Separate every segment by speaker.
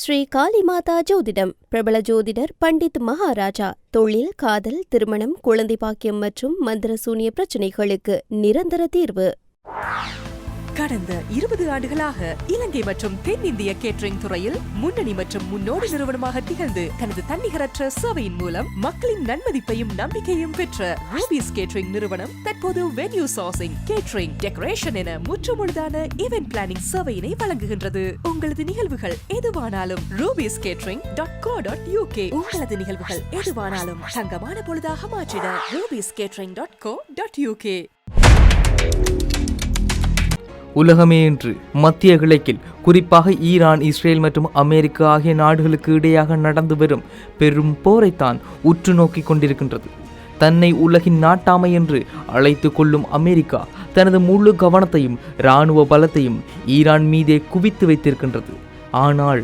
Speaker 1: ஸ்ரீ காளிமாதா ஜோதிடம். பிரபல ஜோதிடர் பண்டித் மகாராஜா. தொழில், காதல், திருமணம், குழந்தை பாக்கியம் மற்றும் மந்திர சூனிய பிரச்சினைகளுக்கு நிரந்தர தீர்வு.
Speaker 2: கடந்த 20 ஆண்டுகளாக இலங்கை மற்றும் தென்னிந்திய கேட்டரிங் துறையில் முன்னணி மற்றும் முன்னோடி நிறுவனமாக திகழ்ந்து தனது தன்னிகரற்ற சேவையின் மூலம் மக்களின் நன்மதிப்பையும் நம்பிக்கையும் பெற்ற ரூபீஸ் கேட்டரிங் நிறுவனம் தற்போது வென்யூ சோர்சிங், கேட்டரிங், டெக்கரேஷன் என முற்றுமுழுதான ஈவென்ட் பிளானிங் சேவையினை வழங்குகின்றது. உங்களது நிகழ்வுகள் எதுவானாலும் rubiescatering.co.uk. உங்களது நிகழ்வுகள் எதுவானாலும் தங்கமான பொழுதாக மாற்றிட rubiescatering.co.uk.
Speaker 3: உலகமே இன்று மத்திய கிழக்கில், குறிப்பாக ஈரான், இஸ்ரேல் மற்றும் அமெரிக்கா ஆகிய நாடுகளுக்கு இடையாக நடந்து வரும் பெரும் போரைத்தான் உற்று நோக்கி கொண்டிருக்கின்றது. தன்னை உலகின் நாட்டாமை என்று அழைத்து கொள்ளும் அமெரிக்கா தனது முழு கவனத்தையும் இராணுவ பலத்தையும் ஈரான் மீதே குவித்து வைத்திருக்கின்றது. ஆனால்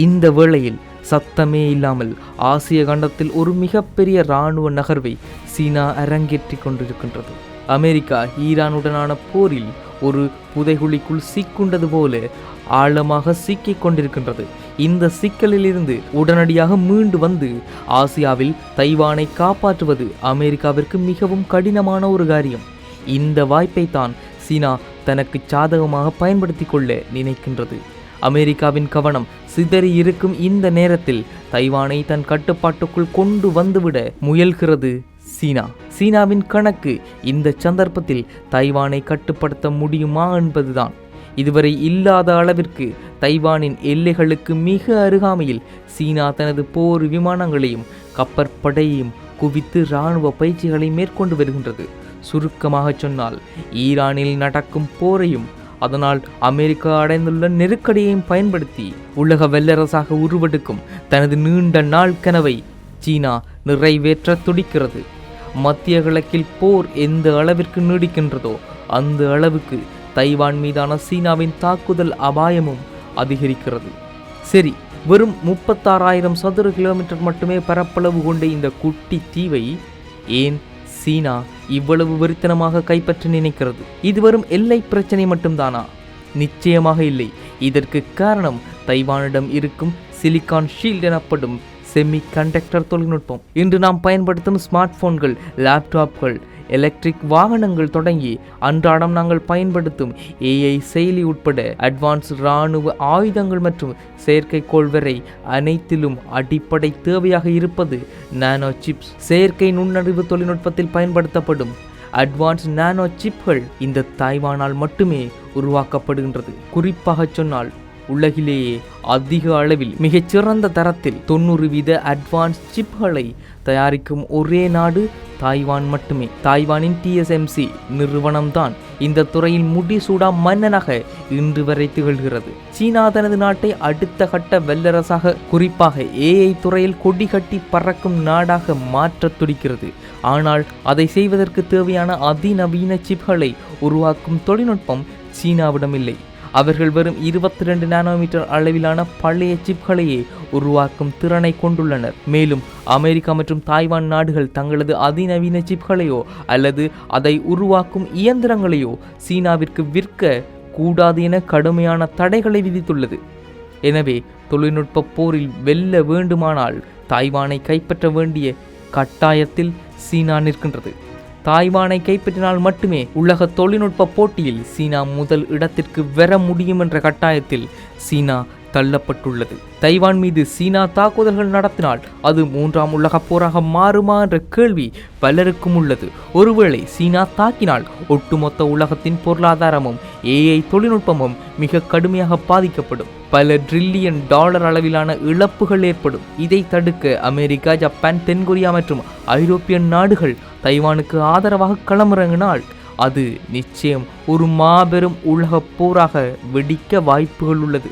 Speaker 3: இந்த வேளையில் சத்தமே இல்லாமல் ஆசிய கண்டத்தில் ஒரு மிகப்பெரிய இராணுவ நகர்வை சீனா அரங்கேற்றி கொண்டிருக்கின்றது. அமெரிக்கா ஈரானுடனான போரில் ஒரு புதைகுழிக்குள் சிக்குண்டது போல ஆழமாக சிக்கிக் கொண்டிருக்கின்றது. இந்த சிக்கலிலிருந்து உடனடியாக மீண்டு வந்து ஆசியாவில் தைவானை காப்பாற்றுவது அமெரிக்காவிற்கு மிகவும் கடினமான ஒரு காரியம். இந்த வாய்ப்பை தான் சீனா தனக்கு சாதகமாக பயன்படுத்தி கொள்ள நினைக்கின்றது. அமெரிக்காவின் கவனம் சிதறி இருக்கும் இந்த நேரத்தில் தைவானை தன் கட்டுப்பாட்டுக்குள் கொண்டு வந்துவிட முயல்கிறது சீனா. சீனாவின் கணக்கு இந்த சந்தர்ப்பத்தில் தைவானை கட்டுப்படுத்த முடியுமா என்பதுதான். இதுவரை இல்லாத அளவிற்கு தைவானின் எல்லைகளுக்கு மிக அருகாமையில் சீனா தனது போர் விமானங்களையும் கப்பற்படையையும் குவித்து இராணுவ பயிற்சிகளை மேற்கொண்டு வருகின்றது. சுருக்கமாக சொன்னால், ஈரானில் நடக்கும் போரையும் அதனால் அமெரிக்கா அடைந்துள்ள நெருக்கடியையும் பயன்படுத்தி உலக வல்லரசாக உருவெடுக்கும் தனது நீண்ட நாள் கனவை சீனா நிறைவேற்ற துடிக்கிறது. மத்திய கிழக்கில் போர் எந்த அளவிற்கு நீடிக்கின்றதோ அந்த அளவுக்கு தைவான் மீதான சீனாவின் தாக்குதல் அபாயமும் அதிகரிக்கிறது. சரி, வெறும் 36,000 சதுர கிலோமீட்டர் மட்டுமே பரப்பளவு கொண்ட இந்த குட்டி தீவை ஏன் சீனா இவ்வளவு வெறித்தனமாக கைப்பற்ற நினைக்கிறது? இது வரும் எல்லை பிரச்சனை மட்டும்தானா? நிச்சயமாக இல்லை. இதற்கு காரணம் தைவானிடம் இருக்கும் சிலிகான் ஷீல்ட் எனப்படும் செமி கண்டக்டர் தொழில்நுட்பம். இன்று நாம் பயன்படுத்தும் ஸ்மார்ட் போன்கள், லேப்டாப்கள், எலக்ட்ரிக் வாகனங்கள் தொடங்கி அன்றாடம் நாங்கள் பயன்படுத்தும் AI செயலி உட்பட அட்வான்ஸ் இராணுவ ஆயுதங்கள் மற்றும் செயற்கைக்கோள் வரை அனைத்திலும் அடிப்படை தேவையாக இருப்பது நானோ சிப்ஸ். செயற்கை நுண்ணறிவு தொழில்நுட்பத்தில் பயன்படுத்தப்படும் அட்வான்ஸ் நானோ சிப்கள் இந்த தைவானால் மட்டுமே உருவாக்கப்படுகின்றது. குறிப்பாக சொன்னால், உலகிலேயே அதிக அளவில் மிகச்சிறந்த தரத்தில் 90% அட்வான்ஸ் சிப்களை தயாரிக்கும் ஒரே நாடு தாய்வான் மட்டுமே. தாய்வானின் TSMC நிறுவனம்தான் இந்த துறையில் முடிசூடா மன்னனாக இன்று வரை திகழ்கிறது. சீனா தனது நாட்டை அடுத்த கட்ட வல்லரசாக, குறிப்பாக AI துறையில் கொடி கட்டி பறக்கும் நாடாக மாற்ற துடிக்கிறது. ஆனால் அதை செய்வதற்கு தேவையான அதிநவீன சிப்களை உருவாக்கும் தொழில்நுட்பம் சீனாவிடம் இல்லை. அவர்கள் வெறும் 22 நானோமீட்டர் அளவிலான பழைய சிப்களையே உருவாக்கும் திறனை கொண்டுள்ளனர். மேலும் அமெரிக்கா மற்றும் தாய்வான் நாடுகள் தங்களது அதிநவீன சிப்களையோ அல்லது அதை உருவாக்கும் இயந்திரங்களையோ சீனாவிற்கு விற்க கூடாது என கடுமையான தடைகளை விதித்துள்ளது. எனவே தொழில்நுட்ப போரில் வெல்ல வேண்டுமானால் தாய்வானை கைப்பற்ற வேண்டிய கட்டாயத்தில் சீனா நிற்கின்றது. தாய்வானை கைப்பற்றினால் மட்டுமே உலக தொழில்நுட்ப போட்டியில் சீனா முதல் இடத்திற்கு வர முடியும் என்ற கட்டாயத்தில் சீனா தள்ளப்பட்டுள்ளது. தைவான் மீது சீனா தாக்குதல்கள் நடத்தினால் அது 3ஆம் உலக போராக மாறுமா என்ற கேள்வி பலருக்கும் உள்ளது. ஒருவேளை சீனா தாக்கினால் ஒட்டுமொத்த உலகத்தின் பொருளாதாரமும் AI தொழில்நுட்பமும் மிக கடுமையாக பாதிக்கப்படும். பல $1 trillion அளவிலான இழப்புகள் ஏற்படும். இதை தடுக்க அமெரிக்கா, ஜப்பான், தென்கொரியா மற்றும் ஐரோப்பிய நாடுகள் தைவானுக்கு ஆதரவாக களமிறங்கினால் அது நிச்சயம் ஒரு மாபெரும் உலக போராக வெடிக்க வாய்ப்புகள் உள்ளது.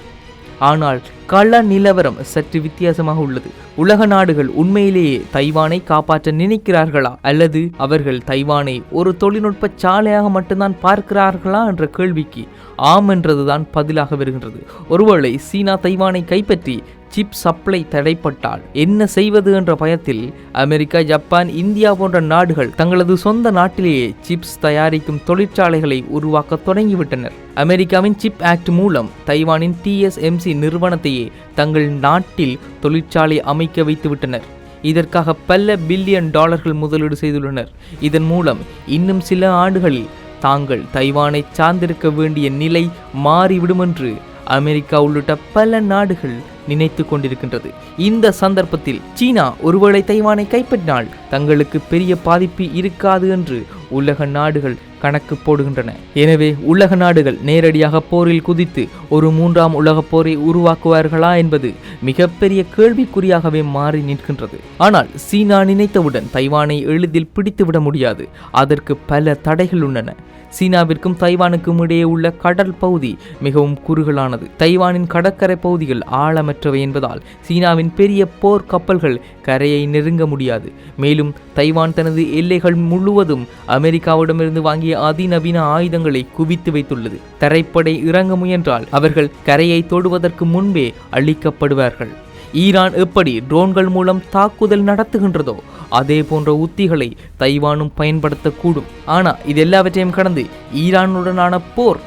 Speaker 3: ஆனால் கள நிலவரம் சற்று வித்தியாசமாக உள்ளது. உலக நாடுகள் உண்மையிலேயே தைவானை காப்பாற்ற நினைக்கிறார்களா, அல்லது அவர்கள் தைவானை ஒரு தொழில்நுட்ப சாலையாக மட்டும்தான் பார்க்கிறார்களா என்ற கேள்விக்கு ஆம் என்றதுதான் பதிலாக வருகின்றது. ஒருவேளை சீனா தைவானை கைப்பற்றி சிப் சப்ளை தடைப்பட்டால் என்ன செய்வது என்ற பயத்தில் அமெரிக்கா, ஜப்பான், இந்தியா போன்ற நாடுகள் தங்களது சொந்த நாட்டிலேயே சிப்ஸ் தயாரிக்கும் தொழிற்சாலைகளை உருவாக்க தொடங்கிவிட்டனர். அமெரிக்காவின் சிப் ஆக்ட் மூலம் தைவானின் TSMC நிறுவனத்தையே தங்கள் நாட்டில் தொழிற்சாலை அமைக்க வைத்துவிட்டனர். இதற்காக பல பில்லியன் டாலர்கள் முதலீடு செய்துள்ளனர். இதன் மூலம் இன்னும் சில ஆண்டுகளில் தாங்கள் தைவானை சார்ந்திருக்க வேண்டிய நிலை மாறிவிடும் என்று அமெரிக்கா உள்ளிட்ட பல நாடுகள் நினைத்து கொண்டிருக்கின்றது. இந்த சந்தர்ப்பத்தில் சீனா ஒருவேளை தைவானை கைப்பற்றினால் தங்களுக்கு பெரிய பாதிப்பு இருக்காது என்று உலக நாடுகள் கணக்கு போடுகின்றன. எனவே உலக நாடுகள் நேரடியாக போரில் குதித்து ஒரு 3ஆம் உலகப் போரை உருவாக்குவார்களா என்பது மிகப்பெரிய கேள்விக்குறியாகவே மாறி நிற்கின்றது. ஆனால் சீனா நினைத்தவுடன் தைவானை எளிதில் பிடித்துவிட முடியாது. அதற்கு பல தடைகள் உள்ளன. சீனாவிற்கும் தைவானுக்கும் இடையே உள்ள கடல் பகுதி மிகவும் குறுகலானது. தைவானின் கடற்கரை பகுதிகள் ஆழமற்றவை என்பதால் சீனாவின் பெரிய போர் கப்பல்கள் கரையை நெருங்க முடியாது. மேலும் தைவான் தனது எல்லைகள் முழுவதும் அமெரிக்காவிடமிருந்து வாங்கிய அதிநவீன ஆயுதங்களை குவித்து வைத்துள்ளது. தரைப்படை இறங்க முயன்றால் அவர்கள் கரையை தொடுவதற்கு முன்பே அழிக்கப்படுவார்கள். ஈரான் எப்படி ட்ரோன்கள் மூலம் தாக்குதல் நடத்துகின்றதோ அதே போன்ற உத்திகளை தைவானும் பயன்படுத்தக்கூடும். ஆனால் இது எல்லாவற்றையும் கடந்து ஈரானுடனான போர்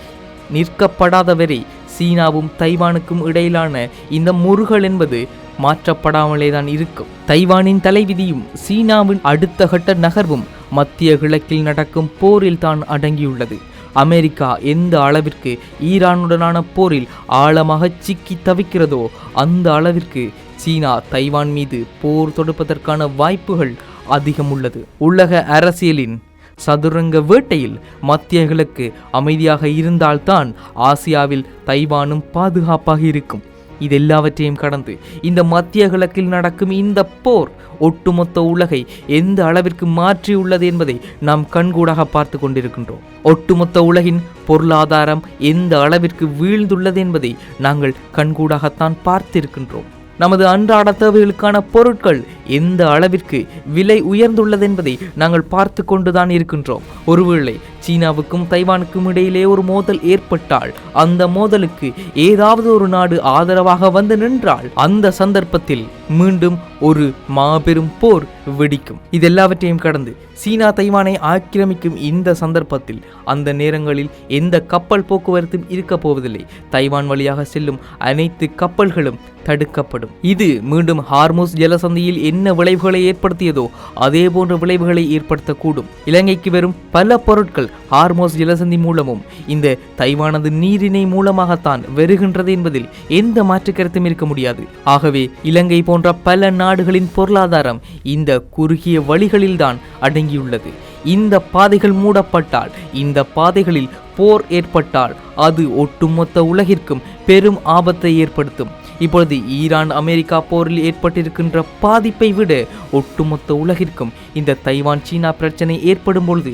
Speaker 3: நிற்கப்படாத வரை சீனாவும் தைவானுக்கும் இடையிலான இந்த முறுகல் என்பது மாற்றப்படாமலேதான் இருக்கும். தைவானின் தலைவிதியும் சீனாவின் அடுத்த கட்ட நகர்வும் மத்திய கிழக்கில் நடக்கும் போரில் தான் அடங்கியுள்ளது. அமெரிக்கா எந்த அளவிற்கு ஈரானுடனான போரில் ஆழமாக சிக்கி தவிக்கிறதோ அந்த அளவிற்கு சீனா தைவான் மீது போர் தொடுப்பதற்கான வாய்ப்புகள் அதிகம் உள்ளது. உலக அரசியலின் சதுரங்க வேட்டையில் மத்திய கிழக்கு அமைதியாக இருந்தால்தான் ஆசியாவில் தைவானும் பாதுகாப்பாக இருக்கும். இதெல்லாவற்றையும் கடந்து இந்த மத்திய கிழக்கில் நடக்கும் இந்த போர் ஒட்டுமொத்த உலகை எந்த அளவிற்கு மாற்றியுள்ளது என்பதை நாம் கண்கூடாக பார்த்து கொண்டிருக்கின்றோம். ஒட்டுமொத்த உலகின் பொருளாதாரம் எந்த அளவிற்கு வீழ்ந்துள்ளது என்பதை நாங்கள் கண்கூடாகத்தான் பார்த்திருக்கின்றோம். நமது அன்றாட தேவைகளுக்கான பொருட்கள் எந்த அளவிற்கு விலை உயர்ந்துள்ளது என்பதை நாங்கள் பார்த்து கொண்டுதான் இருக்கின்றோம். ஒருவேளை சீனாவுக்கும் தைவானுக்கும் இடையிலே ஒரு மோதல் ஏற்பட்டால் அந்த மோதலுக்கு ஏதாவது ஒரு நாடு ஆதரவாக வந்து நின்றால் அந்த சந்தர்ப்பத்தில் மீண்டும் ஒரு மாபெரும் போர் வெடிக்கும். இதெல்லாவற்றையும் கடந்து சீனா தைவானை ஆக்கிரமிக்கும் இந்த சந்தர்ப்பத்தில் அந்த நேரங்களில் எந்த கப்பல் போக்குவரத்தும் இருக்க போவதில்லை. தைவான் வழியாக செல்லும் அனைத்து கப்பல்களும் தடுக்கப்படும். இது மீண்டும் ஹார்முஸ் ஜலசந்தியில் என்ன விளைவுகளை ஏற்படுத்தியதோ அதே போன்ற விளைவுகளை ஏற்படுத்தக்கூடும். இலங்கைக்கு வரும் பல பொருட்கள் ஹார்முஸ் ஜலசந்தி மூலமும் இந்த தைவானது நீரிணை மூலமாகத்தான் வருகின்றது என்பதில் எந்த மாற்று கருத்தும் இருக்க முடியாது. ஆகவே இலங்கை போன்ற பல நாடுகளின் பொருளாதாரம் இந்த குறுகிய வழிகளில்தான் அடங்கியுள்ளது. இந்த பாதைகள் மூடப்பட்டால், இந்த பாதைகளில் போர் ஏற்பட்டால் அது ஒட்டுமொத்த உலகிற்கும் பெரும் ஆபத்தை ஏற்படுத்தும். இப்பொழுது ஈரான் அமெரிக்கா போரில் ஏற்பட்டிருக்கின்ற பாதிப்பை விட ஒட்டுமொத்த உலகிற்கும் இந்த தைவான் சீனா பிரச்சனை ஏற்படும் பொழுது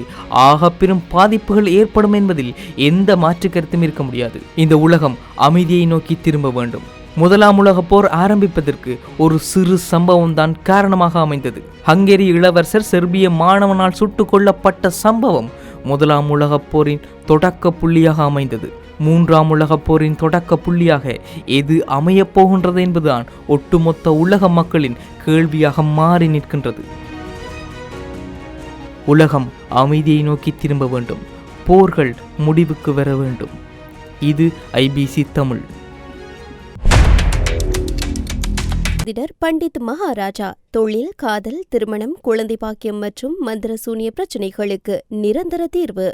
Speaker 3: ஆக பெரும் பாதிப்புகள் ஏற்படும் என்பதில் எந்த மாற்று கருத்தும் இருக்க முடியாது. இந்த உலகம் அமைதியை நோக்கி திரும்ப வேண்டும். 1ஆம் உலகப் போர் ஆரம்பிப்பதற்கு ஒரு சிறு சம்பவம் தான் காரணமாக அமைந்தது. ஹங்கேரி இளவரசர் செர்பிய மாணவனால் சுட்டுக் கொல்லப்பட்ட சம்பவம் 1ஆம் உலகப் போரின் தொடக்க புள்ளியாக அமைந்தது. 3ஆம் உலகப் போரின் தொடக்க புள்ளியாக எது அமையப் போகின்றது என்பதுதான் ஒட்டுமொத்த உலக மக்களின் கேள்வியாக மாறி நிற்கின்றது. உலகம் அமைதியை நோக்கி திரும்ப வேண்டும். போர்கள் முடிவுக்கு வர வேண்டும். இது IBC தமிழ்.
Speaker 1: பண்டித் மகாராஜா தொழில், காதல், திருமணம், குழந்தை பாக்கியம் மற்றும் மந்திர சூனிய பிரச்சனைகளுக்கு நிரந்தர தீர்வு.